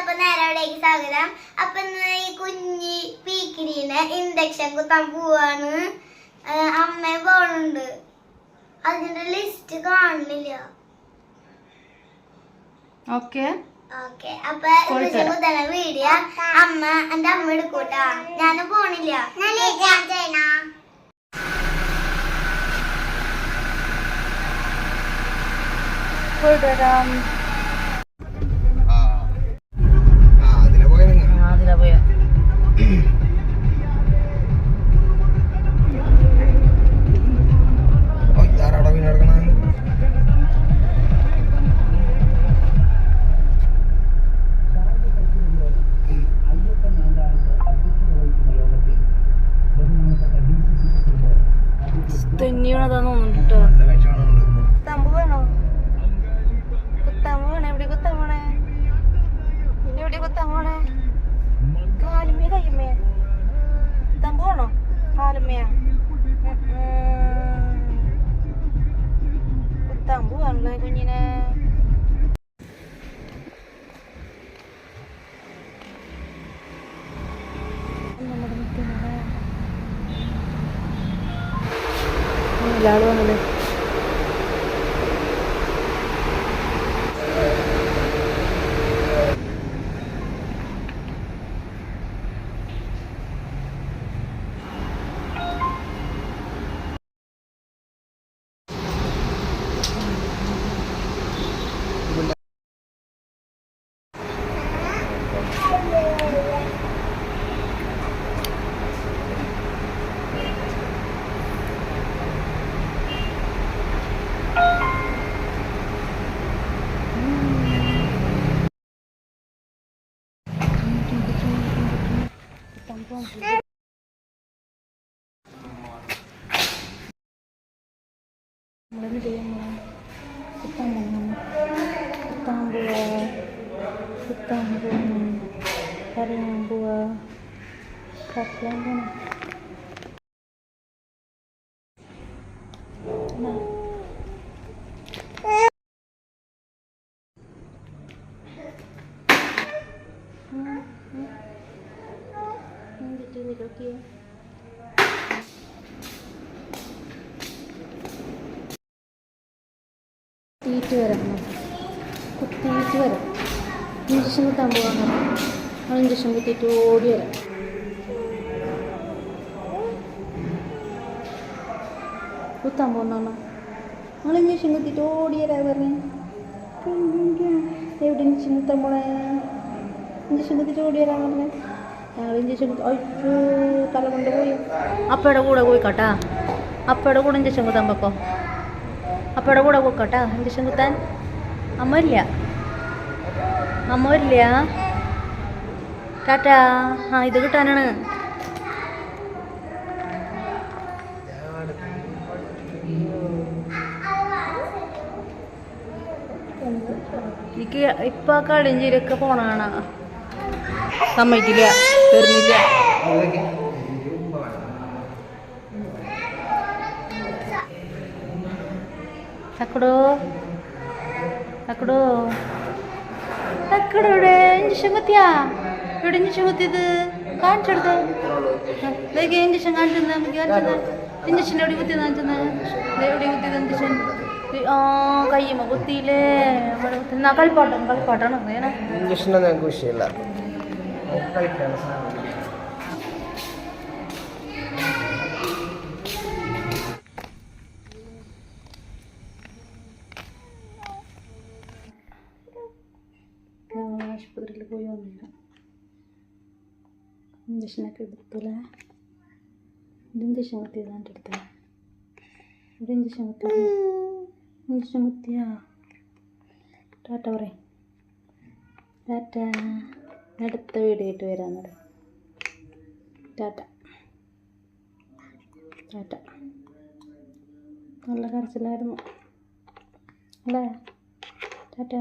അപ്പൊ നേരവിടേക്ക് സ്വാഗതം. അപ്പൊ ഈ കുഞ്ഞി പീക്കിരീനെ ഇൻഡക്ഷൻ കുത്താൻ പോവാണ്. അമ്മ പോണുണ്ട്. അതിന്റെ ലിസ്റ്റ് കാണുന്നില്ല. ഓക്കെ അപ്പൊ ഇൻഡക്ഷൻ കുത്തണ വീഡിയോ എന്റെ അമ്മ എടുക്കൂട്ടാ. ഞാനും പോണില്ല. തെന്നിയതാന്ന് തോന്നുന്നുണ്ട്. കുത്താമ്പ് വേണോ? കുത്താമ്പ് വേണേ? എവിടെ കുത്താൻ പോണേ? എവിടെ കുത്താൻ പോണേ? കാലുമേ കയ്യുമേ? കുത്താമ്പ് വേണോ? കാലുമേയാ? കുത്താമ്പ് വേണല്ലേ കുഞ്ഞിനെ? എല്ലാവരും വന്നത് നമ്മളെന്ന് ചെയ്യാൻ കുത്താൻ പോവാ കരയാൻ പോവാ കരയാൻ പോണം. കുത്തിയിട്ട് വരാം, കുത്തിയിട്ട് വരാം. ഇഞ്ചക്ഷൻ കുത്താൻ പോകാൻ നമ്മൾ ഇഞ്ചക്ഷൻ കുത്തിയിട്ട് ഓടി വരാം. കുത്താൻ പോകുന്ന നമ്മൾ ഇഞ്ചക്ഷൻ കുത്തിയിട്ട് ഓടി വരാൻ പറഞ്ഞേ. എവിടെ ഇഞ്ചക്ഷൻ കുത്താൻ പോണേ? ഇഞ്ചക്ഷൻ കുത്തിയിട്ട് ഓടി വരാൻ പറഞ്ഞേ. ഞങ്ങൾ ഇഞ്ചക്ഷൻ കുത്തി അയ്യോ തല കൊണ്ട് പോയി. അപ്പയുടെ കൂടെ പോയിക്കോട്ടാ. അപ്പയുടെ കൂടെ ഇഞ്ചക്ഷൻ കുത്താൻ വെക്കോ. അപ്പയുടെ കൂടെ പോയിക്കോട്ടാ ഇഞ്ചക്ഷൻ കുത്താൻ. അമ്മ ഇല്ല ടാറ്റാ. ഇത് കിട്ടാനാണ്. എനിക്ക് ഇപ്പൊ കളിഞ്ചിരിയൊക്കെ പോണാണ്. സമ്മതിക്കില്ല, തീർന്നില്ല. തക്കടോ ഇവിടെ ഇഞ്ചക്ഷൻ കുത്തിയാ? ഇവിടെ ഇഞ്ചക്ഷൻ കുത്തിയത് കാണിച്ചെടുത്ത് ഇഞ്ചക്ഷൻ കാണിച്ചത്. ഇഞ്ചക്ഷൻ എവിടെ കുത്തിയത് കാണിച്ചത്? എവിടെ കുത്തിയത് ഇഞ്ചക്ഷൻ? കയ്യുമ്പോ കുത്തിയില്ലേ? കളിപ്പാട്ടാണ് ഇഞ്ചക്ഷൻ ഞങ്ങൾക്ക് വിഷയമില്ല. ആശുപത്രിയിൽ പോയി വന്നില്ല. ഇഞ്ചക്ഷനൊക്കെ എടുത്തല്ലേ? ഇത് ഇഞ്ചക്ഷൻ കുത്തിയതാണ് എൻ്റെ അടുത്ത്. ഇവിടെ ഇഞ്ചക്ഷൻ കുത്തിയാ? ടാറ്റ പറയും. ടാറ്റ. അടുത്ത വീഡിയോ ആയിട്ട് വരാമെന്നത്. ടാറ്റ. നല്ല കരച്ചിലായിരുന്നു അല്ലേ? ടാറ്റ.